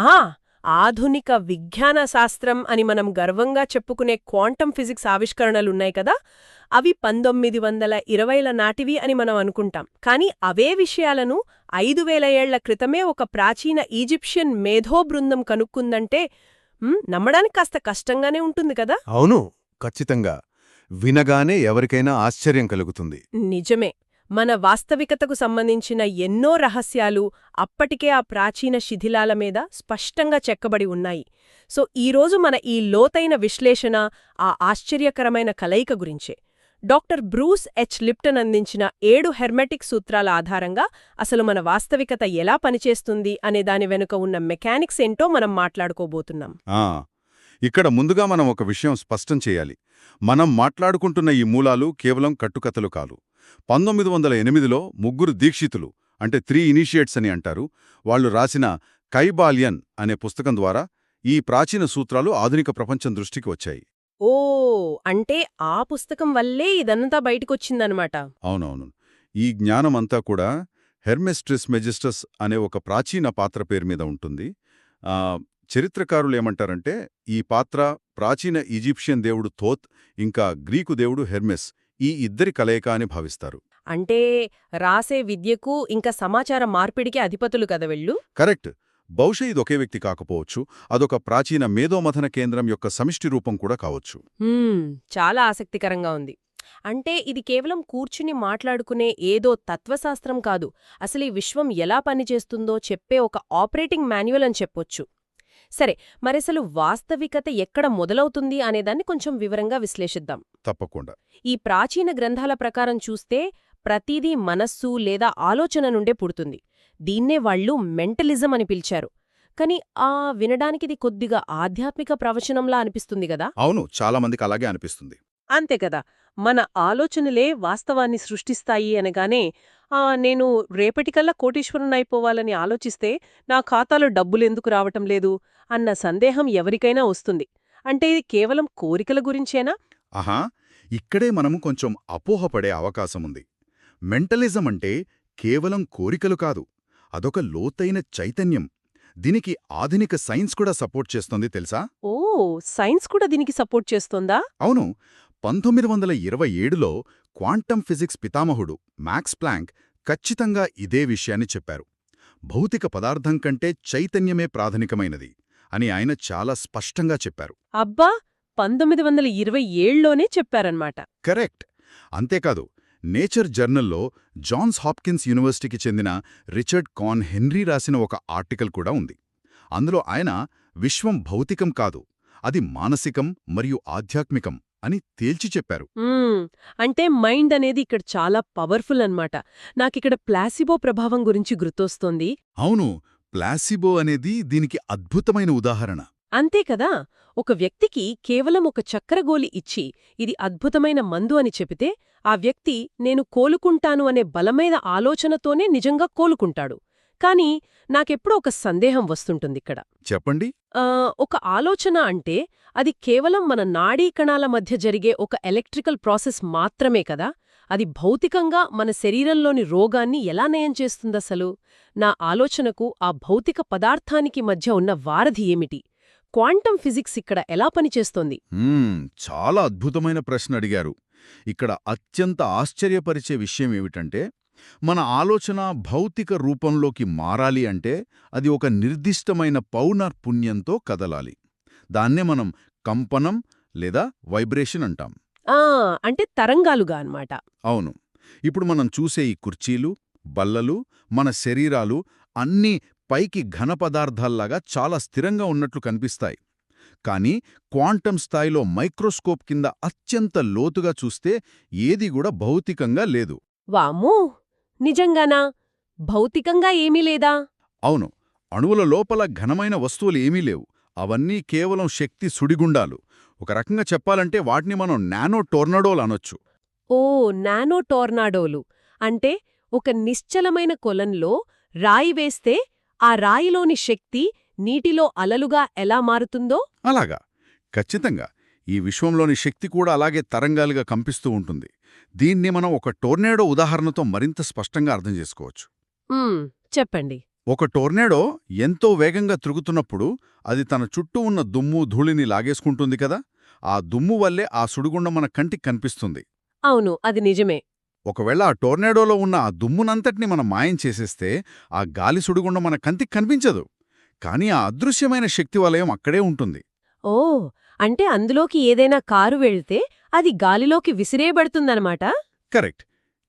ఆ ఆధునిక విజ్ఞాన శాస్త్రం అని మనం గర్వంగా చెప్పుకునే క్వాంటం ఫిజిక్స్ ఆవిష్కరణలున్నాయి కదా, అవి 1920ల నాటివి అని మనం అనుకుంటాం. కానీ అవే విషయాలను 5000 ఏళ్ల క్రితమే ఒక ప్రాచీన ఈజిప్షియన్ మేధో బృందం కనుక్కుందంటే నమ్మడానికి కాస్త కష్టంగానే ఉంటుంది కదా. అవును, ఖచ్చితంగా. వినగానే ఎవరికైనా ఆశ్చర్యం కలుగుతుంది. నిజమే. మన వాస్తవికతకు సంబంధించిన ఎన్నో రహస్యాలు అప్పటికే ఆ ప్రాచీన శిథిలాల మీద స్పష్టంగా చెక్కబడి ఉన్నాయి. సో ఈరోజు మన ఈ లోతైన విశ్లేషణ ఆ ఆశ్చర్యకరమైన కలయిక గురించే. డాక్టర్ బ్రూస్ హెచ్ లిప్టన్ అందించిన 7 హెర్మెటిక్ సూత్రాల ఆధారంగా అసలు మన వాస్తవికత ఎలా పనిచేస్తుంది అనే దాని వెనుక ఉన్న మెకానిక్స్ ఏంటో మనం మాట్లాడుకోబోతున్నాం. ఆ ఇక్కడ ముందుగా మనం ఒక విషయం స్పష్టం చేయాలి. మనం మాట్లాడుకుంటున్న ఈ మూలాలు కేవలం కట్టుకథలు కాదు. 1908లో 3 దీక్షితులు, అంటే 3 ఇనిషియేట్స్ అని అంటారు, వాళ్ళు రాసిన కైబాలియన్ అనే పుస్తకం ద్వారా ఈ ప్రాచీన సూత్రాలు ఆధునిక ప్రపంచం దృష్టికి వచ్చాయి. ఓ, అంటే ఆ పుస్తకం వల్లే ఇదంతా బయటికొచ్చిందనమాట. అవునవును. ఈ జ్ఞానమంతా కూడా హెర్మెస్ ట్రిస్మెజిస్టస్ అనే ఒక ప్రాచీన పాత్ర పేరు మీద ఉంటుంది. ఆ, చరిత్రకారులేమంటారంటే ఈ పాత్ర ప్రాచీన ఈజిప్షియన్ దేవుడు థోత్ ఇంకా గ్రీకు దేవుడు హెర్మెస్, ఈ ఇద్దరి కలయిక అని భావిస్తారు. అంటే రాసే విద్యకు ఇంకా సమాచార మార్పిడికి అధిపతులు కదా వెళ్ళు. కరెక్ట్. బహుశా ఇదొకే వ్యక్తి కాకపోవచ్చు, అదొక ప్రాచీన మేధోమథన కేంద్రం యొక్క సమిష్టి రూపం కూడా కావచ్చు. చాలా ఆసక్తికరంగా ఉంది. అంటే ఇది కేవలం కూర్చుని మాట్లాడుకునే ఏదో తత్వశాస్త్రం కాదు, అసలు ఈ విశ్వం ఎలా పనిచేస్తుందో చెప్పే ఒక ఆపరేటింగ్ మాన్యువల్ అని చెప్పొచ్చు. సరే, మరసలు వాస్తవికత ఎక్కడ మొదలవుతుంది అనేదాన్ని కొంచెం వివరంగా విశ్లేషిద్దాం. తప్పకుండా. ఈ ప్రాచీన గ్రంథాల ప్రకారం చూస్తే ప్రతిదీ మనస్సు లేదా ఆలోచన నుండే పుడుతుంది. దీన్నే వాళ్ళు మెంటలిజం అని పిలిచారు. కాని వినడానికిది కొద్దిగా ఆధ్యాత్మిక ప్రవచనంలా అనిపిస్తుంది గదా. అవును, చాలా మందికి అలాగే అనిపిస్తుంది. అంతే కదా, మన ఆలోచనలే వాస్తవాన్ని సృష్టిస్తాయి అనగానే నేను రేపటికల్లా కోటీశ్వరునైపోవాలని ఆలోచిస్తే నా ఖాతాలో డబ్బులెందుకు రావటం లేదు అన్న సందేహం ఎవరికైనా వస్తుంది. అంటే ఇది కేవలం కోరికల గురించేనా? ఆహా, ఇక్కడే మనము కొంచెం అపోహపడే అవకాశముంది. మెంటలిజం అంటే కేవలం కోరికలు కాదు, అదొక లోతైన చైతన్యం. దీనికి ఆధునిక సైన్స్ కూడా సపోర్ట్ చేస్తోంది తెలుసా? ఓ, సైన్స్ కూడా దీనికి సపోర్ట్ చేస్తోందా? అవును. 1927లో క్వాంటం ఫిజిక్స్ పితామహుడు మ్యాక్స్ ప్లాంక్ ఖచ్చితంగా ఇదే విషయాన్ని చెప్పారు. భౌతిక పదార్థం కంటే చైతన్యమే ప్రాథమికమైనది అని ఆయన చాలా స్పష్టంగా చెప్పారు. అబ్బా, 1927లోనే చెప్పారన్నమాట. కరెక్ట్. అంతేకాదు, నేచర్ జర్నల్లో జాన్స్ హాప్కిన్స్ యూనివర్సిటీకి చెందిన రిచర్డ్ కాన్ హెన్రీ రాసిన ఒక ఆర్టికల్ కూడా ఉంది. అందులో ఆయన విశ్వం భౌతికం కాదు, అది మానసికం మరియు ఆధ్యాత్మికం అని తేల్చి చెప్పారు. అంటే మైండ్ అనేది ఇక్కడ చాలా పవర్ఫుల్ అన్నమాట. నాకిక్కడ ప్లాసిబో ప్రభావం గురించి గుర్తొస్తోంది. అవును, ప్లాసిబో అనేది దీనికి అద్భుతమైన ఉదాహరణ. అంతే కదా, ఒక వ్యక్తికి కేవలం ఒక చక్కెరగోలి ఇచ్చి ఇది అద్భుతమైన మందు అని చెబితే ఆ వ్యక్తి నేను కోలుకుంటాను అనే బలమైన ఆలోచనతోనే నిజంగా కోలుకుంటాడు. కాని నాకెప్పుడూ ఒక సందేహం వస్తుంటుందిక్కడ. చెప్పండి. ఒక ఆలోచన అంటే అది కేవలం మన నాడీ కణాల మధ్య జరిగే ఒక ఎలక్ట్రికల్ ప్రాసెస్ మాత్రమే కదా. అది భౌతికంగా మన శరీరంలోని రోగాన్ని ఎలా నయం చేస్తుందసలు? నా ఆలోచనకు ఆ భౌతిక పదార్థానికి మధ్య ఉన్న వారధి ఏమిటి? క్వాంటం ఫిజిక్స్ ఇక్కడ ఎలా పనిచేస్తోంది? చాలా అద్భుతమైన ప్రశ్న అడిగారు. ఇక్కడ అత్యంత ఆశ్చర్యపరిచే విషయమేమిటంటే, మన ఆలోచన భౌతిక రూపంలోకి మారాలి అంటే అది ఒక నిర్దిష్టమైన పౌనఃపున్యంతో కదలాలి. దాన్నే మనం కంపనం లేదా వైబ్రేషన్ అంటాం. అంటే తరంగాలుగా అన్నమాట. అవును. ఇప్పుడు మనం చూసే ఈ కుర్చీలు, బల్లలు, మన శరీరాలు అన్నీ పైకి ఘనపదార్థాల్లాగా చాలా స్థిరంగా ఉన్నట్లు కనిపిస్తాయి. కానీ క్వాంటం స్థాయిలో మైక్రోస్కోప్ కింద అత్యంత లోతుగా చూస్తే ఏది కూడా భౌతికంగా లేదు. వామ్మో, నిజంగానా? భౌతికంగా ఏమీ లేదా? అవును. అణువుల లోపల ఘనమైన వస్తువులు ఏమీ లేవు. అవన్నీ కేవలం శక్తి సుడిగుండాలు. ఒక రకంగా చెప్పాలంటే వాటిని మనం నానో టోర్నడోలు అనొచ్చు. ఓ, నానో టోర్నాడోలు అంటే ఒక నిశ్చలమైన కొలంలో రాయి వేస్తే ఆ రాయిలోని శక్తి నీటిలో అలలుగా ఎలా మారుతుందో అలాగా. ఖచ్చితంగా. ఈ విశ్వంలోని శక్తి కూడా అలాగే తరంగాలుగా కంపిస్తూ ఉంటుంది. దీన్ని మనం ఒక టోర్నేడో ఉదాహరణతో మరింత స్పష్టంగా అర్థం చేసుకోవచ్చు. చెప్పండి. ఒక టోర్నేడో ఎంతో వేగంగా తిరుగుతున్నప్పుడు అది తన చుట్టూ ఉన్న దుమ్ము ధూళిని లాగేసుకుంటుంది కదా, ఆ దుమ్ము వల్లే ఆ సుడిగుండం మన కంటికి కనిపిస్తుంది. అవును, అది నిజమే. ఒకవేళ ఆ టోర్నేడోలో ఉన్న ఆ దుమ్మునంతటిని మనం మాయం చేసేస్తే ఆ గాలి సుడిగుండం మన కంటికి కనిపించదు. కానీ ఆ అదృశ్యమైన శక్తి వలయం అక్కడే ఉంటుంది. ఓ, అంటే అందులోకి ఏదైనా కారు వెళ్తే అది గాలిలోకి విసిరేయబడుతుందన్నమాట? కరెక్ట్.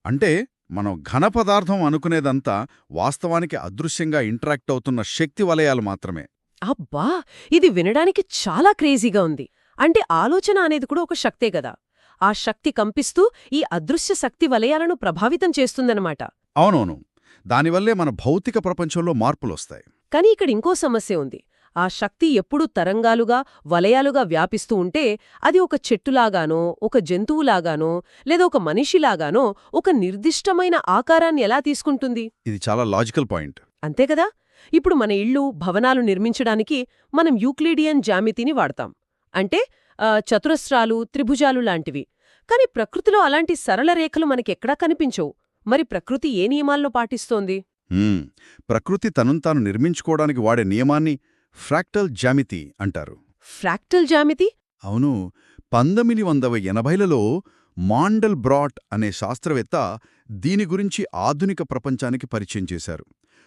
అంటే మనం ఘన పదార్థం అనుకునేదంతా వాస్తవానికి అదృశ్యంగా ఇంటరాక్ట్ అవుతున్న శక్తి వలయాలు మాత్రమే. అబ్బా! ఇది వినడానికి చాలా క్రేజీగా ఉంది. అంటే ఆలోచన అనేది కూడా ఒక శక్తే గదా! ఆ శక్తి కంపిస్తూ ఈ అదృశ్య శక్తి వలయాలను ప్రభావితం చేస్తుందన్నమాట. అవునవును. దానివల్లే మన భౌతిక ప్రపంచంలో మార్పులొస్తాయి. కానీ ఇక్కడ ఇంకో సమస్య ఉంది. ఆ శక్తి ఎప్పుడూ తరంగాలుగా, వలయాలుగా వ్యాపిస్తూ ఉంటే అది ఒక చెట్టులాగానో, ఒక జంతువులాగానో, లేదా ఒక మనిషిలాగానో ఒక నిర్దిష్టమైన ఆకారాన్ని ఎలా తీసుకుంటుంది? ఇది చాలా లాజికల్ పాయింట్. అంతేకదా! ఇప్పుడు మన ఇళ్ళు, భవనాలు నిర్మించడానికి మనం యూక్లిడియన్ జ్యామితిని వాడతాం. అంటే చతురస్రాలు, త్రిభుజాలు లాంటివి. కాని ప్రకృతిలో అలాంటి సరళ రేఖలు మనకెక్కడా కనిపించవు. మరి ప్రకృతి ఏ నియమాల్లో పాటిస్తోంది? ప్రకృతి తనుతాను నిర్మించుకోవడానికి వాడే నియమాన్ని ఫ్రాక్టల్ జ్యామితి అంటారు. ఫ్రాక్టల్ జ్యామితి? అవును. 1980లలో మాండల్ బ్రాట్ అనే శాస్త్రవేత్త దీని గురించి ఆధునిక ప్రపంచానికి పరిచయం చేశారు.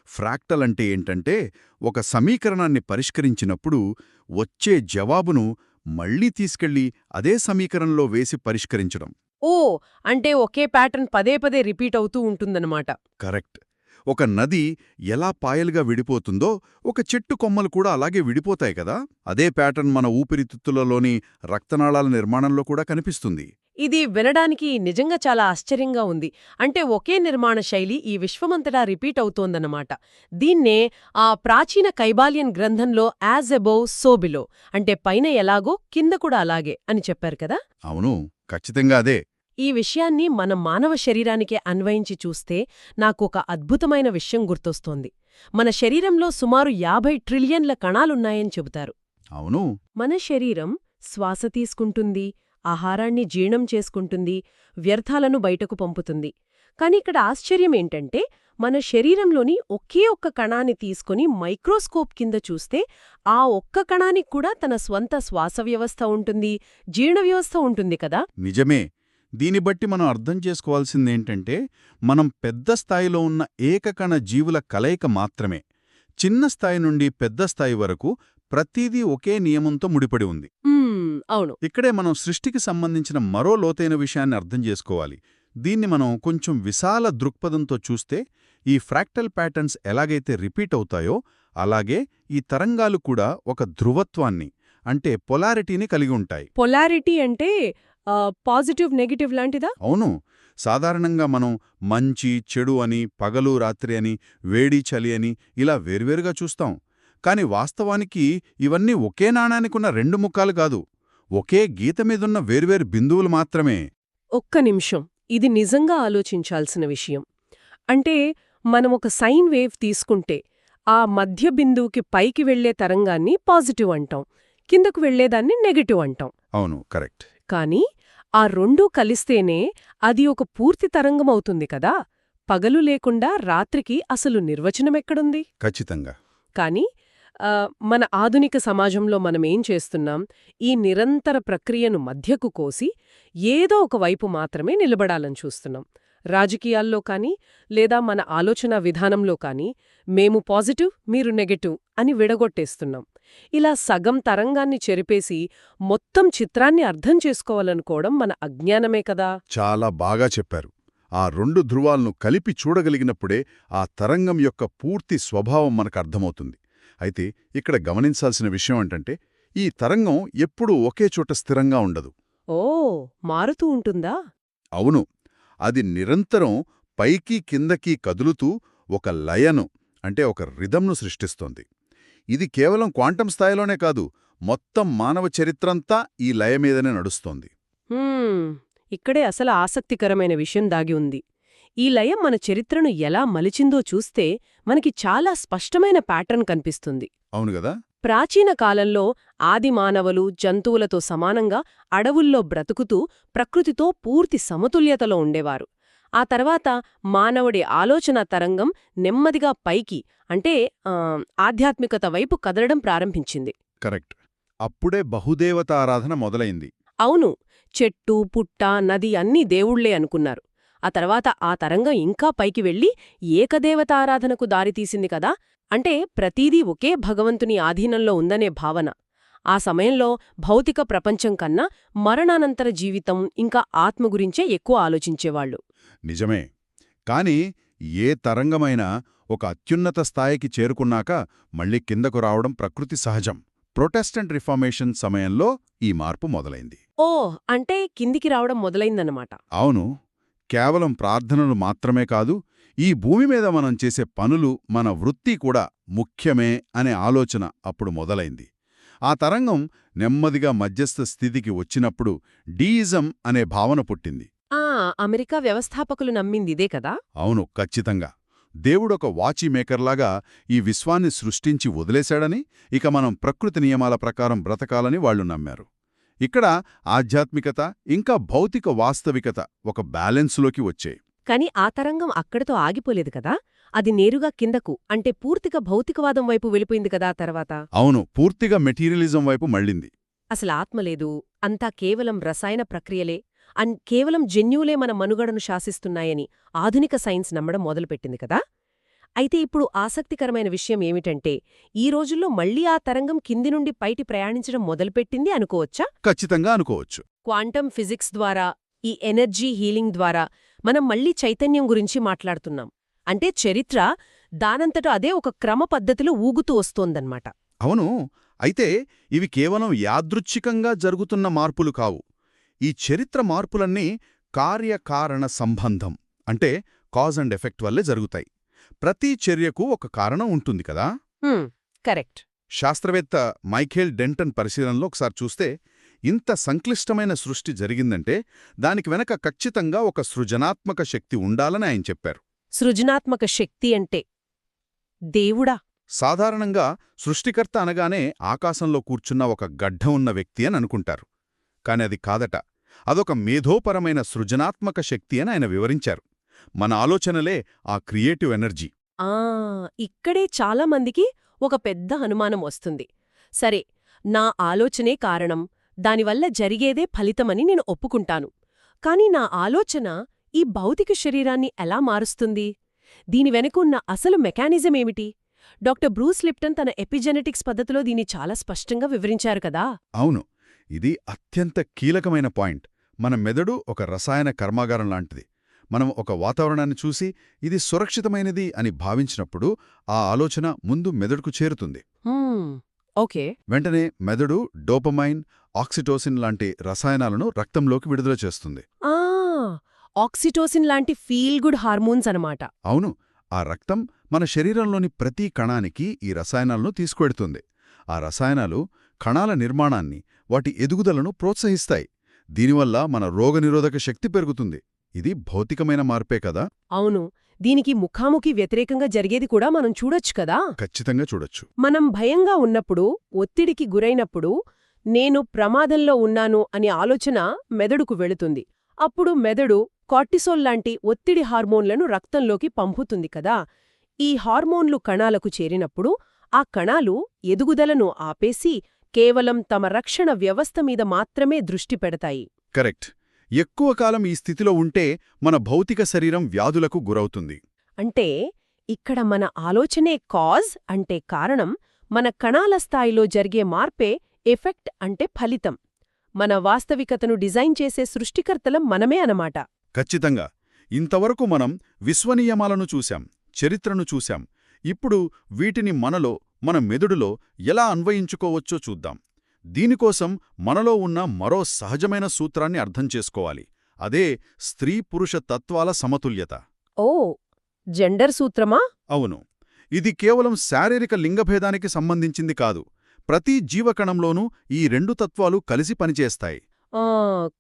ఫ్రాక్టల్ అంటే ఏంటంటే ఒక సమీకరణాన్ని పరిష్కరించినప్పుడు వచ్చే జవాబును మళ్లీ తీసుకెళ్లి అదే సమీకరణంలో వేసి పరిష్కరించడం. ఓ, అంటే ఒకే ప్యాటర్న్ పదే పదే రిపీట్ అవుతూ ఉంటుందన్నమాట. కరెక్ట్. ఒక నది ఎలా పాయలుగా విడిపోతుందో ఒక చెట్టు కొమ్మలు కూడా అలాగే విడిపోతాయి కదా. అదే ప్యాటర్న్ మన ఊపిరితిత్తులలోని రక్తనాళాల నిర్మాణంలో కూడా కనిపిస్తుంది. ఇది వినడానికి నిజంగా చాలా ఆశ్చర్యంగా ఉంది. అంటే ఒకే నిర్మాణ శైలి ఈ విశ్వమంతటా రిపీట్ అవుతోందన్నమాట. దీన్నే ఆ ప్రాచీన కైబాలియన్ గ్రంథంలో యాజ్ అబోవ్ సో బిలో, అంటే పైన ఎలాగో కింద కూడా అలాగే అని చెప్పారు కదా. అవును, ఖచ్చితంగా అదే. ఈ విషయాన్ని మన మానవ శరీరానికే అన్వయించి చూస్తే నాకొక అద్భుతమైన విషయం గుర్తొస్తోంది. మన శరీరంలో సుమారు 50 ట్రిలియన్ల కణాలున్నాయని చెబుతారు. అవును. మన శరీరం శ్వాస తీసుకుంటుంది, ఆహారాన్ని జీర్ణం చేసుకుంటుంది, వ్యర్థాలను బయటకు పంపుతుంది. కాని ఇక్కడ ఆశ్చర్యమేంటంటే మన శరీరంలోని ఒకే ఒక్క కణాన్ని తీసుకుని మైక్రోస్కోప్ కింద చూస్తే ఆ ఒక్క కణానికి కూడా తన స్వంత శ్వాస వ్యవస్థ ఉంటుంది, జీర్ణ వ్యవస్థ ఉంటుంది కదా. నిజమే. దీని బట్టి మనం అర్థం చేసుకోవాల్సిందేంటంటే మనం పెద్ద స్థాయిలో ఉన్న ఏకకణ జీవుల కలయిక మాత్రమే. చిన్న స్థాయి నుండి పెద్ద స్థాయి వరకు ప్రతిదీ ఒకే నియమంతో ముడిపడి ఉంది. అవును. ఇక్కడే మనం సృష్టికి సంబంధించిన మరో లోతైన విషయాన్ని అర్థం చేసుకోవాలి. దీన్ని మనం కొంచెం విశాల దృక్పథంతో చూస్తే ఈ ఫ్రాక్టల్ ప్యాటర్న్స్ ఎలాగైతే రిపీట్ అవుతాయో అలాగే ఈ తరంగాలు కూడా ఒక ధ్రువత్వాన్ని, అంటే పొలారిటీని కలిగి ఉంటాయి. పొలారిటీ అంటే పాజిటివ్ నెగటివ్ లాంటిదా? అవును. సాధారణంగా మనం మంచి చెడు అని, పగలు రాత్రి అని, వేడి చలి అని ఇలా వేర్వేరుగా చూస్తాం. కాని వాస్తవానికి ఇవన్నీ ఒకే నాణానికున్న రెండు ముఖాలు కాదు, ఒకే గీత మీదున్న వేర్వేరు బిందువులు మాత్రమే. ఒక్క నిమిషం, ఇది నిజంగా ఆలోచించాల్సిన విషయం. అంటే మనం ఒక సైన్ వేవ్ తీసుకుంటే ఆ మధ్య బిందువుకి పైకి వెళ్లే తరంగాన్ని పాజిటివ్ అంటాం, కిందకు వెళ్లేదాన్ని నెగటివ్ అంటాం. అవును, కరెక్ట్. కానీ ఆ రెండూ కలిస్తేనే అది ఒక పూర్తి తరంగమవుతుంది కదా. పగలు లేకుండా రాత్రికి అసలు నిర్వచనమెక్కడుంది? ఖచ్చితంగా. కాని మన ఆధునిక సమాజంలో మనమేం చేస్తున్నాం, ఈ నిరంతర ప్రక్రియను మధ్యకు కోసి ఏదో ఒక వైపు మాత్రమే నిలబడాలని చూస్తున్నాం. రాజకీయాల్లో కానీ లేదా మన ఆలోచనా విధానంలో కానీ మేము పాజిటివ్, మీరు నెగటివ్ అని విడగొట్టేస్తున్నాం. ఇలా సగం తరంగాన్ని చెరిపేసి మొత్తం చిత్రాన్ని అర్థం చేసుకోవాలనుకోవడం మన అజ్ఞానమే కదా. చాలా బాగా చెప్పారు. ఆ రెండు ధ్రువాలను కలిపి చూడగలిగినప్పుడే ఆ తరంగం యొక్క పూర్తి స్వభావం మనకు అర్థమవుతుంది. అయితే ఇక్కడ గమనించాల్సిన విషయం ఏంటంటే ఈ తరంగం ఎప్పుడూ ఒకే చోట స్థిరంగా ఉండదు. ఓ, మారుతూ ఉంటుందా? అవును. అది నిరంతరం పైకి కిందకి కదులుతూ ఒక లయను, అంటే ఒక రిథంను సృష్టిస్తోంది. ఇది కేవలం క్వాంటం స్థాయిలోనే కాదు, మొత్తం మానవ చరిత్రంతా ఈ లయ మీదనే నడుస్తోంది. ఇక్కడే అసలు ఆసక్తికరమైన విషయం దాగి ఉంది. ఈ లయం మన చరిత్రను ఎలా మలిచిందో చూస్తే మనకి చాలా స్పష్టమైన ప్యాటర్న్ కనిపిస్తుంది. అవును గదా. ప్రాచీన కాలంలో ఆది మానవులు జంతువులతో సమానంగా అడవుల్లో బ్రతుకుతూ ప్రకృతితో పూర్తి సమతుల్యతలో ఉండేవారు. ఆ తర్వాత మానవుడి ఆలోచన తరంగం నెమ్మదిగా పైకి అంటే ఆధ్యాత్మికత వైపు కదలడం ప్రారంభించింది. కరెక్ట్. అప్పుడే బహుదేవతారాధన మొదలైంది. అవును, చెట్టు, పుట్ట, నది అన్నీ దేవుళ్లే అనుకున్నారు. ఆ తర్వాత ఆ తరంగం ఇంకా పైకి వెళ్లి ఏకదేవతారాధనకు దారితీసింది కదా. అంటే ప్రతీదీ ఒకే భగవంతుని ఆధీనంలో ఉందనే భావన. ఆ సమయంలో భౌతిక ప్రపంచం కన్నా మరణానంతర జీవితం ఇంకా ఆత్మ గురించే ఎక్కువ ఆలోచించేవాళ్లు. నిజమే. కాని ఏ తరంగమైనా ఒక అత్యున్నత స్థాయికి చేరుకున్నాక మళ్ళీ కిందకు రావడం ప్రకృతి సహజం. ప్రొటెస్టెంట్ రిఫార్మేషన్ సమయంలో ఈ మార్పు మొదలైంది. ఓ, అంటే కిందికి రావడం మొదలైందన్నమాట. అవును. కేవలం ప్రార్థనలు మాత్రమే కాదు, ఈ భూమి మీద మనం చేసే పనులు, మన వృత్తి కూడా ముఖ్యమే అనే ఆలోచన అప్పుడు మొదలైంది. ఆ తరంగం నెమ్మదిగా మధ్యస్థ స్థితికి వచ్చినప్పుడు డీయిజం అనే భావన పుట్టింది. అమెరికా వ్యవస్థాపకులు నమ్మిందిదే కదా. అవును, ఖచ్చితంగా. దేవుడొక వాచీమేకర్లాగా ఈ విశ్వాన్ని సృష్టించి వదిలేశాడని, ఇక మనం ప్రకృతి నియమాల ప్రకారం బ్రతకాలని వాళ్లు నమ్మారు. ఇక్కడ ఆధ్యాత్మికత ఇంకా భౌతిక వాస్తవికత ఒక బ్యాలెన్స్లోకి వచ్చాయి. కాని ఆ తరంగం అక్కడితో ఆగిపోలేదు కదా. అది నేరుగా కిందకు అంటే పూర్తిగా భౌతికవాదం వైపు వెళ్ళిపోయింది కదా తర్వాత. అవును, పూర్తిగా మెటీరియలిజం వైపు మళ్ళింది. అసలు ఆత్మ లేదు, అంతా కేవలం రసాయన ప్రక్రియలే, కేవలం జన్యువులే మన మనుగడను శాసిస్తున్నాయని ఆధునిక సైన్స్ నమ్మడం మొదలుపెట్టింది కదా. అయితే ఇప్పుడు ఆసక్తికరమైన విషయం ఏమిటంటే ఈ రోజుల్లో మళ్లీ ఆ తరంగం కింది నుండి పైకి ప్రయాణించడం మొదలుపెట్టింది అనుకోవచ్చా? ఖచ్చితంగా అనుకోవచ్చు. క్వాంటమ్ ఫిజిక్స్ ద్వారా, ఈ ఎనర్జీ హీలింగ్ ద్వారా మనం మళ్లీ చైతన్యం గురించి మాట్లాడుతున్నాం. అంటే చరిత్ర దానంతట అదే ఒక క్రమ పద్ధతిలో ఊగుతూ వస్తోందన్నమాట. అవును. అయితే ఇవి కేవలం యాదృచ్ఛికంగా జరుగుతున్న మార్పులు కావు. ఈ చరిత్ర మార్పులన్నీ కార్యకారణ సంబంధం అంటే కాజ్ అండ్ ఎఫెక్ట్ వల్లే జరుగుతాయి. ప్రతి చర్యకు ఒక కారణం ఉంటుంది కదా. కరెక్ట్. శాస్త్రవేత్త మైఖేల్ డెంటన్ పరిశీలనలో ఒకసారి చూస్తే ఇంత సంక్లిష్టమైన సృష్టి జరిగిందంటే దానికి వెనక ఖచ్చితంగా ఒక సృజనాత్మక శక్తి ఉండాలని ఆయన చెప్పారు. సృజనాత్మక శక్తి అంటే దేవుడా? సాధారణంగా సృష్టికర్త అనగానే ఆకాశంలో కూర్చున్న ఒక గడ్డ ఉన్న వ్యక్తి అని అనుకుంటారు. కాని అది కాదట. అదొక మేధోపరమైన సృజనాత్మక శక్తి అని ఆయన వివరించారు. మన ఆలోచనలే ఆ క్రియేటివ్ ఎనర్జీ. ఇక్కడే చాలామందికి ఒక పెద్ద అనుమానం వస్తుంది. సరే, నా ఆలోచనే కారణం, దానివల్ల జరిగేదే ఫలితమని నేను ఒప్పుకుంటాను. కాని నా ఆలోచన ఈ భౌతిక శరీరాన్ని ఎలా మారుస్తుంది? దీని వెనుకున్న అసలు మెకానిజమేమిటి? డాక్టర్ బ్రూస్ లిప్టన్ తన ఎపిజెనెటిక్స్ పద్ధతిలో దీన్ని చాలా స్పష్టంగా వివరించారు కదా. అవును, ఇది అత్యంత కీలకమైన పాయింట్. మన మెదడు ఒక రసాయన కర్మాగారం లాంటిది. మనం ఒక వాతావరణాన్ని చూసి ఇది సురక్షితమైనది అని భావించినప్పుడు ఆ ఆలోచన ముందు మెదడుకు చేరుతుంది. ఓకే. వెంటనే మెదడు డోపమైన్, ఆక్సిటోసిన్ లాంటి రసాయనాలను రక్తంలోకి విడుదల చేస్తుంది. ఆక్సిటోసిన్ లాంటి ఫీల్ గుడ్ హార్మోన్స్ అనమాట. అవును, ఆ రక్తం మన శరీరంలోని ప్రతి కణానికి ఈ రసాయనాలను తీసుకువెడుతుంది. ఆ రసాయనాలు కణాల నిర్మాణాన్ని, వాటి ఎదుగుదలను ప్రోత్సహిస్తాయి. దీనివల్ల మన రోగనిరోధక శక్తి పెరుగుతుంది. ఇది భౌతికమైన మార్పే కదా. అవును, దీనికి ముఖాముఖి వ్యతిరేకంగా జరిగేది కూడా మనం చూడొచ్చు కదా. ఖచ్చితంగా చూడొచ్చు. మనం భయంగా ఉన్నప్పుడు, ఒత్తిడికి గురైనప్పుడు నేను ప్రమాదంలో ఉన్నాను అనే ఆలోచన మెదడుకు వెళుతుంది. అప్పుడు మెదడు కార్టిసోల్ లాంటి ఒత్తిడి హార్మోన్లను రక్తంలోకి పంపుతుంది కదా. ఈ హార్మోన్లు కణాలకు చేరినప్పుడు ఆ కణాలు ఎదుగుదలను ఆపేసి కేవలం తమ రక్షణ వ్యవస్థ మీద మాత్రమే దృష్టి పెడతాయి. కరెక్ట్. ఎక్కువ కాలం ఈ స్థితిలో ఉంటే మన భౌతిక శరీరం వ్యాధులకు గురవుతుంది. అంటే ఇక్కడ మన ఆలోచనే కాజ్ అంటే కారణం, మన కణాల స్థాయిలో జరిగే మార్పే ఎఫెక్ట్ అంటే ఫలితం. మన వాస్తవికతను డిజైన్ చేసే సృష్టికర్తలం మనమే అనమాట. ఖచ్చితంగా. ఇంతవరకు మనం విశ్వనియమాలను చూశాం, చరిత్రను చూశాం. ఇప్పుడు వీటిని మనలో, మన మెదడులో ఎలా అన్వయించుకోవచ్చో చూద్దాం. దీనికోసం మనలో ఉన్న మరో సహజమైన సూత్రాన్ని అర్థం చేసుకోవాలి. అదే స్త్రీ-పురుష తత్వాల సమతుల్యత. ఓ, జెండర్ సూత్రమా? అవును. ఇది కేవలం శారీరక లింగభేదానికి సంబంధించింది కాదు. ప్రతి జీవకణంలోనూ ఈ రెండు తత్వాలు కలిసి పనిచేస్తాయి.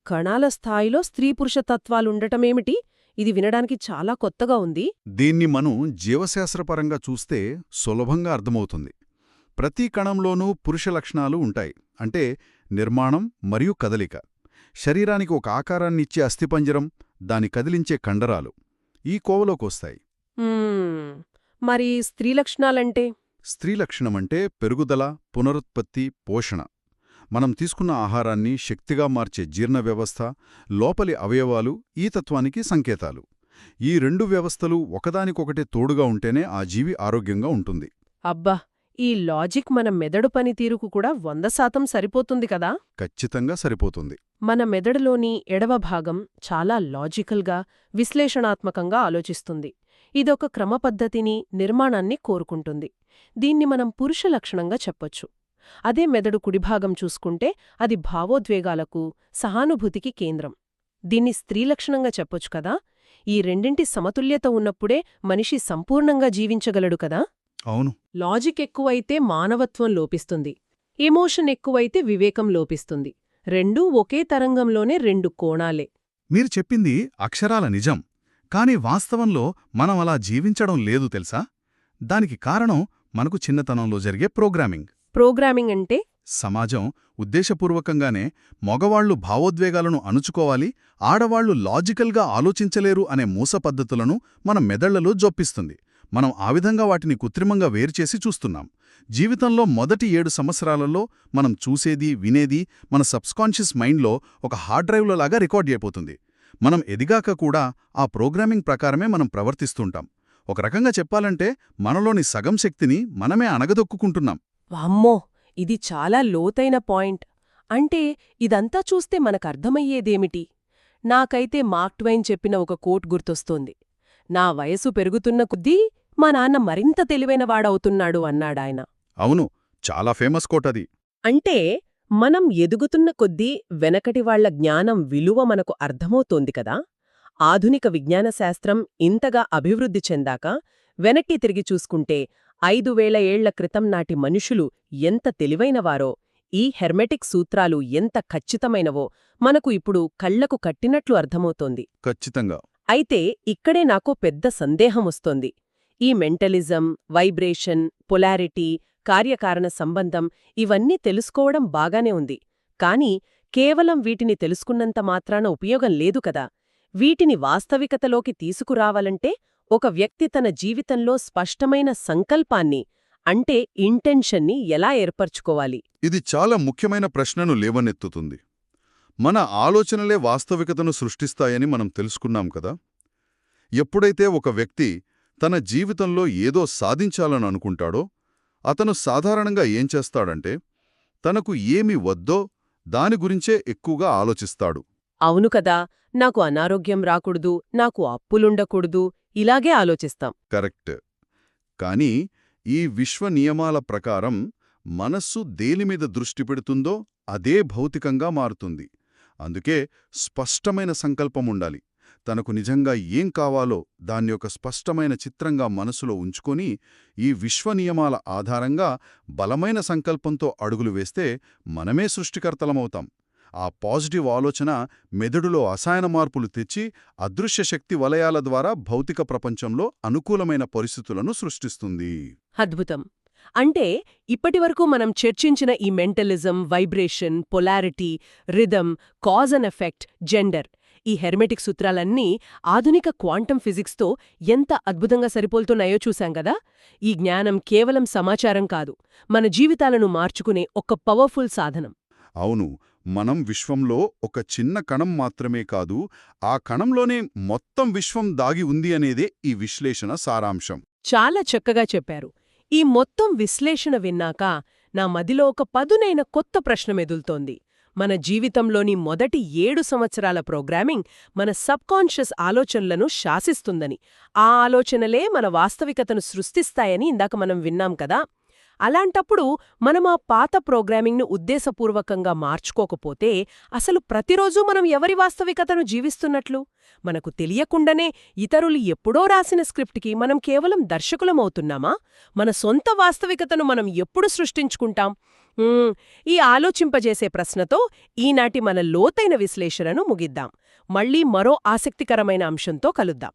కణాల స్థాయిలో స్త్రీ-పురుష తత్వాలుండటమేమిటి? ఇది వినడానికి చాలా కొత్తగా ఉంది. దీన్ని మనం జీవశాస్త్రపరంగా చూస్తే సులభంగా అర్థమవుతుంది. ప్రతి కణంలోనూ పురుష లక్షణాలు ఉంటాయి. అంటే నిర్మాణం మరియు కదలిక. శరీరానికి ఒక ఆకారాన్నిచ్చే అస్థిపంజరం, దాని కదిలించే కండరాలు. ఈ కోవలోకొస్తాయి. మ్మ్. మరి స్త్రీ లక్షణాలంటే? స్త్రీ లక్షణమంటే పెరుగుదల, పునరుత్పత్తి, పోషణ. మనం తీసుకున్న ఆహారాన్ని శక్తిగా మార్చే జీర్ణ వ్యవస్థ, లోపలి అవయవాలు ఈ తత్వానికి సంకేతాలు. ఈ రెండు వ్యవస్థలు ఒకదానికొకటే తోడుగా ఉంటేనే ఆ జీవి ఆరోగ్యంగా ఉంటుంది. అబ్బా, ఈ లాజిక్ మన మెదడు పనితీరుకు కూడా 100% సరిపోతుంది కదా. ఖచ్చితంగా సరిపోతుంది. మన మెదడులోని ఎడవ భాగం చాలా లాజికల్గా, విశ్లేషణాత్మకంగా ఆలోచిస్తుంది. ఇదొక క్రమపద్ధతిని, నిర్మాణాన్ని కోరుకుంటుంది. దీన్ని మనం పురుష లక్షణంగా చెప్పొచ్చు. అదే మెదడు కుడిభాగం చూసుకుంటే అది భావోద్వేగాలకు, సహానుభూతికి కేంద్రం. దీన్ని స్త్రీ లక్షణంగా చెప్పొచ్చు కదా. ఈ రెండింటి సమతుల్యత ఉన్నప్పుడే మనిషి సంపూర్ణంగా జీవించగలడు కదా. అవును. లాజిక్ ఎక్కువైతే మానవత్వం లోపిస్తుంది, ఎమోషన్ ఎక్కువైతే వివేకం లోపిస్తుంది. రెండూ ఒకే తరంగంలోనే రెండు కోణాలే. మీరు చెప్పింది అక్షరాల నిజం. కాని వాస్తవంలో మనం అలా జీవించడం లేదు తెలుసా? దానికి కారణం మనకు చిన్నతనంలో జరిగే ప్రోగ్రామింగ్. ప్రోగ్రామింగ్ అంటే? సమాజం ఉద్దేశపూర్వకంగానే మగవాళ్లు భావోద్వేగాలను అణుచుకోవాలి, ఆడవాళ్లు లాజికల్గా ఆలోచించలేరు అనే మూస పద్ధతులను మన మెదళ్లలో జొప్పిస్తుంది. మనం ఆ విధంగా వాటిని కృత్రిమంగా వేరుచేసి చూస్తున్నాం. జీవితంలో మొదటి 7 సంవత్సరాలలో మనం చూసేది, వినేది మన సబ్కాన్షియస్ మైండ్లో ఒక హార్డ్ డ్రైవ్లో లాగా రికార్డ్ అయిపోతుంది. మనం ఎదిగాక కూడా ఆ ప్రోగ్రామింగ్ ప్రకారమే మనం ప్రవర్తిస్తుంటాం. ఒక రకంగా చెప్పాలంటే మనలోని సగం శక్తిని మనమే అణగదొక్కుంటున్నాం. వామ్మో, ఇది చాలా లోతైన పాయింట్. అంటే ఇదంతా చూస్తే మనకర్థమయ్యేదేమిటి? నాకైతే మార్క్ ట్వైన్ చెప్పిన ఒక కోట్ గుర్తొస్తోంది. నా వయసు పెరుగుతున్న కొద్దీ మా నాన్న మరింత తెలివైనవాడవుతున్నాడు అన్నాడాయన. అవును, చాలా ఫేమస్ కోట్ అది. అంటే మనం ఎదుగుతున్న కొద్దీ వెనకటివాళ్ల జ్ఞానం విలువ మనకు అర్థమవుతోంది కదా. ఆధునిక విజ్ఞాన శాస్త్రం ఇంతగా అభివృద్ధి చెందాక వెనక్కి తిరిగి చూసుకుంటే 5000 ఏళ్ల క్రితం నాటి మనుషులు ఎంత తెలివైనవారో, ఈ హెర్మెటిక్ సూత్రాలు ఎంత ఖచ్చితమైనవో మనకు ఇప్పుడు కళ్లకు కట్టినట్లు అర్థమవుతోంది. ఖచ్చితంగా. అయితే ఇక్కడే నాకు పెద్ద సందేహమొస్తోంది. ఈ మెంటలిజం, వైబ్రేషన్, పొలారిటీ, కార్యకారణ సంబంధం ఇవన్నీ తెలుసుకోవడం బాగానే ఉంది. కాని కేవలం వీటిని తెలుసుకున్నంత మాత్రాన ఉపయోగం లేదు కదా. వీటిని వాస్తవికతలోకి తీసుకురావాలంటే ఒక వ్యక్తి తన జీవితంలో స్పష్టమైన సంకల్పాన్ని, అంటే ఇంటెన్షన్ని ఎలా ఏర్పరచుకోవాలి? ఇది చాలా ముఖ్యమైన ప్రశ్నను లేవనెత్తుతుంది. మన ఆలోచనలే వాస్తవికతను సృష్టిస్తాయని మనం తెలుసుకున్నాం కదా. ఎప్పుడైతే ఒక వ్యక్తి తన జీవితంలో ఏదో సాధించాలని అనుకుంటాడో, అతను సాధారణంగా ఏం చేస్తాడంటే తనకు ఏమి వద్దో దాని గురించే ఎక్కువగా ఆలోచిస్తాడు. అవును కదా, నాకు అనారోగ్యం రాకూడదు, నాకు అప్పులుండకూడదు, ఇలాగే ఆలోచిస్తాం. కరెక్ట్. కానీ ఈ విశ్వ నియమాల ప్రకారం మనస్సు దేనిమీద దృష్టి పెడుతుందో అదే భౌతికంగా మారుతుంది. అందుకే స్పష్టమైన సంకల్పముండాలి. తనకు నిజంగా ఏం కావాలో దాన్ని ఒక స్పష్టమైన చిత్రంగా మనసులో ఉంచుకొని ఈ విశ్వనియమాల ఆధారంగా బలమైన సంకల్పంతో అడుగులు వేస్తే మనమే సృష్టికర్తలమవుతాం. ఆ పాజిటివ్ ఆలోచన మెదడులో అసాయన మార్పులు తెచ్చి అదృశ్య శక్తి వలయాల ద్వారా భౌతిక ప్రపంచంలో అనుకూలమైన పరిస్థితులను సృష్టిస్తుంది. అద్భుతం. అంటే ఇప్పటివరకు మనం చర్చించిన ఈ mentalism, vibration, polarity, rhythm, cause and effect, gender, ఈ హెర్మెటిక్ సూత్రాలన్నీ ఆధునిక క్వాంటం ఫిజిక్స్తో ఎంత అద్భుతంగా సరిపోలుతున్నాయో చూశాం కదా. ఈ జ్ఞానం కేవలం సమాచారం కాదు, మన జీవితాలను మార్చుకునే ఒక పవర్ఫుల్ సాధనం. అవును, మనం విశ్వంలో ఒక చిన్న కణం మాత్రమే కాదు, ఆ కణంలోనే మొత్తం విశ్వం దాగి ఉంది అనేదే ఈ విశ్లేషణ సారాంశం. చాలా చక్కగా చెప్పారు. ఈ మొత్తం విశ్లేషణ విన్నాక నా మదిలో ఒక పదునైన కొత్త ప్రశ్న మెదులుతోంది. మన జీవితంలోని మొదటి 7 సంవత్సరాల ప్రోగ్రామింగ్ మన సబ్కాన్షియస్ ఆలోచనలను శాసిస్తుందని, ఆ ఆలోచనలే మన వాస్తవికతను సృష్టిస్తాయని ఇందాక మనం విన్నాం కదా. అలాంటప్పుడు మనం ఆ పాత ప్రోగ్రామింగ్ను ఉద్దేశపూర్వకంగా మార్చుకోకపోతే అసలు ప్రతిరోజూ మనం ఎవరి వాస్తవికతను జీవిస్తున్నట్లు? మనకు తెలియకుండానే ఇతరులు ఎప్పుడో రాసిన స్క్రిప్ట్కి మనం కేవలం దర్శకులమవుతున్నామా? మన సొంత వాస్తవికతను మనం ఎప్పుడు సృష్టించుకుంటాం? ఈ ఆలోచింపజేసే ప్రశ్నతో ఈనాటి మన లోతైన విశ్లేషణను ముగిద్దాం. మళ్ళీ మరో ఆసక్తికరమైన అంశంతో కలుద్దాం.